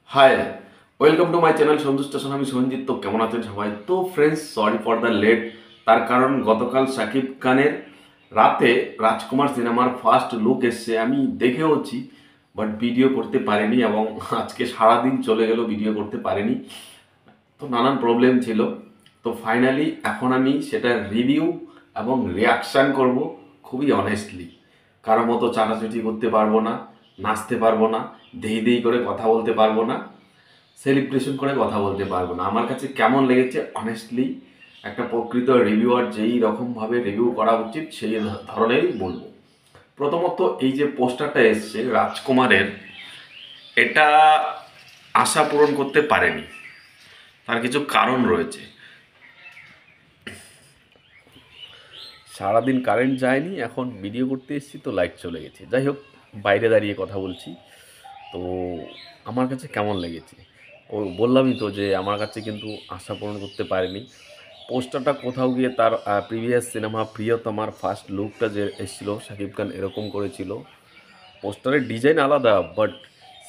High, welcome to my channel Sanju station. আমি সঞ্জিত। তো কেমন আছেন সবাই? তো friends, sorry for the late. তার কারণ গতকাল শাকিব খানের রাতে রাজকুমার সিনেমার ফার্স্ট লুক এসছে, আমি দেখেওছি, বাট ভিডিও করতে পারিনি এবং আজকে সারাদিন চলে গেল ভিডিও করতে পারিনি। তো নানান প্রবলেম ছিল। তো ফাইনালি এখন আমি সেটার রিভিউ এবং রিয়াকশান করব খুবই অনেস্টলি। কারো মতো চাটাচুটি করতে পারবো না, নাচতে পারবো না, দেই দেই করে কথা বলতে পারবো না, সেলিব্রেশন করে কথা বলতে পারবো না। আমার কাছে কেমন লেগেছে অনেস্টলি একটা প্রকৃত রিভিউয়ার যেই রকমভাবে রিভিউ করা উচিত সেই ধরনেরই বলবো। প্রথমত, এই যে পোস্টারটা এসছে রাজকুমারের, এটা আশা পূরণ করতে পারেনি। তার কিছু কারণ রয়েছে। সারাদিন কারেন্ট যায়নি, এখন ভিডিও করতে এসেছি তো লাইট চলে গেছে। যাই হোক, বাইরে দাঁড়িয়ে কথা বলছি। তো আমার কাছে কেমন লেগেছে ও বললামই তো যে আমার কাছে কিন্তু আশা পূরণ করতে পারেনি। পোস্টারটা কোথাও গিয়ে তার প্রিভিয়াস সিনেমা প্রিয়তমার ফার্স্ট লুকটা যে এসেছিলো শাকিব খান এরকম করেছিল। পোস্টারের ডিজাইন আলাদা, বাট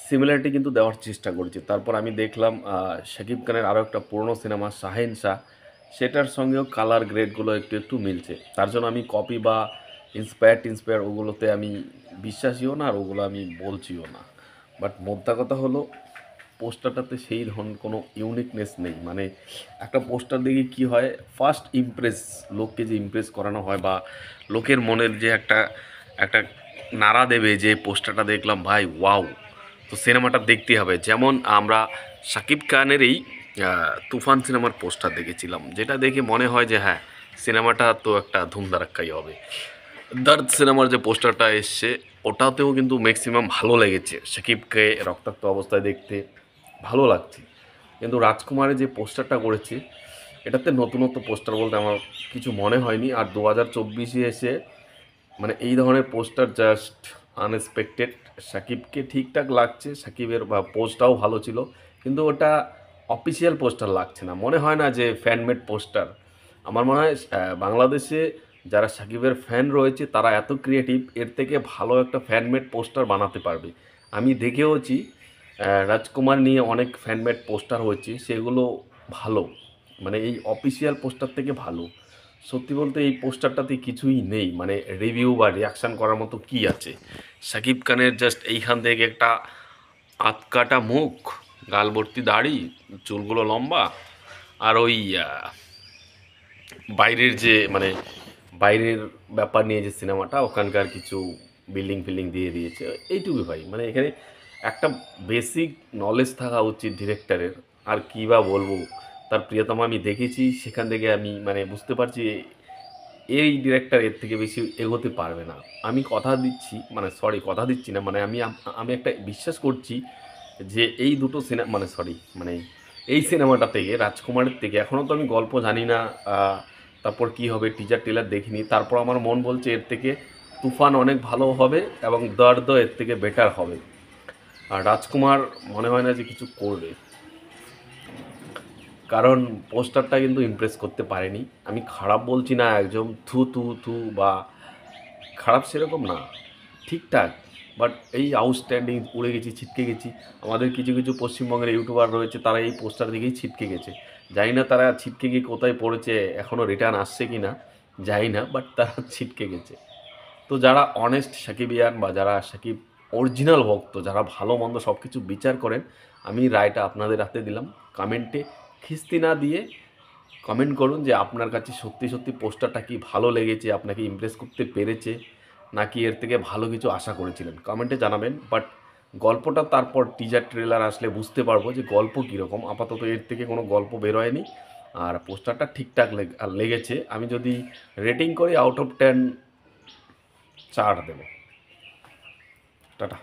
সিমিলারিটি কিন্তু দেওয়ার চেষ্টা করেছে। তারপর আমি দেখলাম শাকিব খানের আরও একটা পুরনো সিনেমা শাহেনশাহ, সেটার সঙ্গেও কালার গ্রেডগুলো একটু একটু মিলছে। তার জন্য আমি কপি বা ইন্সপায়ার ওগুলোতে আমি বিশ্বাসীও না, আর ওগুলো আমি বলছিও না। বাট মোদ্দা কথা হলো, পোস্টারটাতে সেই ধরনের কোনো ইউনিকনেস নেই। মানে একটা পোস্টার দেখে কি হয়, ফার্স্ট ইমপ্রেস, লোককে যে ইমপ্রেস করানো হয় বা লোকের মনের যে একটা একটা নাড়া দেবে যে পোস্টারটা দেখলাম ভাই ওয়াও, তো সিনেমাটা দেখতে হবে। যেমন আমরা শাকিব খানের এই তুফান সিনেমার পোস্টার দেখেছিলাম, যেটা দেখে মনে হয় যে হ্যাঁ, সিনেমাটা তো একটা ধুমধারাক্কাই হবে। দর্দ সিনেমার যে পোস্টারটা এসছে, ওটাতেও কিন্তু ম্যাক্সিমাম ভালো লেগেছে। শাকিবকে রক্তাক্ত অবস্থায় দেখতে ভালো লাগছে। কিন্তু রাজকুমারের যে পোস্টারটা করেছে, এটাতে নতুনত্ব পোস্টার বলতে আমার কিছু মনে হয়নি। আর 2024-এ এসে মানে এই ধরনের পোস্টার জাস্ট আনএক্সপেক্টেড। সাকিবকে ঠিকঠাক লাগছে, সাকিবের বা পোস্টটাও ভালো ছিল, কিন্তু ওটা অফিসিয়াল পোস্টার লাগছে না। মনে হয় না যে ফ্যানমেড পোস্টার। আমার মনে হয় বাংলাদেশে যারা সাকিবের ফ্যান রয়েছে তারা এত ক্রিয়েটিভ, এর থেকে ভালো একটা ফ্যানমেড পোস্টার বানাতে পারবে। আমি দেখেওছি রাজকুমার নিয়ে অনেক ফ্যানমেড পোস্টার হয়েছে, সেগুলো ভালো, মানে এই অফিসিয়াল পোস্টার থেকে ভালো। সত্যি বলতে এই পোস্টারটাতে কিছুই নেই, মানে রিভিউ বা রিয়াকশান করার মতো কি আছে। শাকিব খানের জাস্ট এইখান থেকে একটা আতকাটা মুখ, গাল ভর্তি দাড়ি, চুলগুলো লম্বা, আর ওই বাইরের যে মানে বাইরের ব্যাপার নিয়ে যে সিনেমাটা, ওখানকার কিছু বিল্ডিং ফিল্ডিং দিয়ে দিয়েছে, এইটুকুই ভাই। মানে এখানে একটা বেসিক নলেজ থাকা উচিত ডিরেক্টরের। আর কী বা বলবো, তার প্রিয়তমা আমি দেখেছি, সেখান থেকে আমি মানে বুঝতে পারছি এই ডিরেক্টর এর থেকে বেশি এগোতে পারবে না। আমি কথা দিচ্ছি, মানে সরি কথা দিচ্ছি না, মানে আমি একটা বিশ্বাস করছি যে এই দুটো সিনেমা মানে সরি মানে এই সিনেমাটা থেকে, রাজকুমারের থেকে, এখনও তো আমি গল্প জানি না, তারপর কি হবে টিজার টিলার দেখিনি, তারপর আমার মন বলছে এর থেকে তুফান অনেক ভালো হবে এবং দর্দ এর থেকে বেটার হবে। আর রাজকুমার মনে হয় না যে কিছু করবে, কারণ পোস্টারটা কিন্তু ইমপ্রেস করতে পারেনি। আমি খারাপ বলছি না, একদম থু থু থু বা খারাপ সেরকম না, ঠিকঠাক। বাট এই আউটস্ট্যান্ডিং, উড়ে গেছি, ছিটকে গেছি। আমাদের কিছু কিছু পশ্চিমবঙ্গের ইউটিউবার রয়েছে, তারা এই পোস্টার দেখেই ছিটকে গেছে। জানি না তারা ছিটকে গিয়ে কোথায় পড়েছে, এখনও রিটার্ন আসছে কি না জানি না, বাট তারা ছিটকে গেছে। তো যারা অনেস্ট সাকিবিয়ান বা যারা সাকিব অরিজিনাল ভক্ত, যারা ভালো মন্দ সব কিছু বিচার করেন, আমি রায়টা আপনাদের হাতে দিলাম। কমেন্টে খিস্তি না দিয়ে কমেন্ট করুন যে আপনার কাছে সত্যি সত্যি পোস্টারটা কি ভালো লেগেছে, আপনাকে ইমপ্রেস করতে পেরেছে, নাকি এর থেকে ভালো কিছু আশা করেছিলেন, কমেন্টে জানাবেন। বাট গল্পটা তারপর টিজার ট্রেলার আসলে বুঝতে পারবো যে গল্প কীরকম। আপাতত এর থেকে কোনো গল্প বেরোয়নি, আর পোস্টারটা ঠিকঠাক লেগেছে। আমি যদি রেটিং করি আউট অফ 10 4 দেবো। টাটা।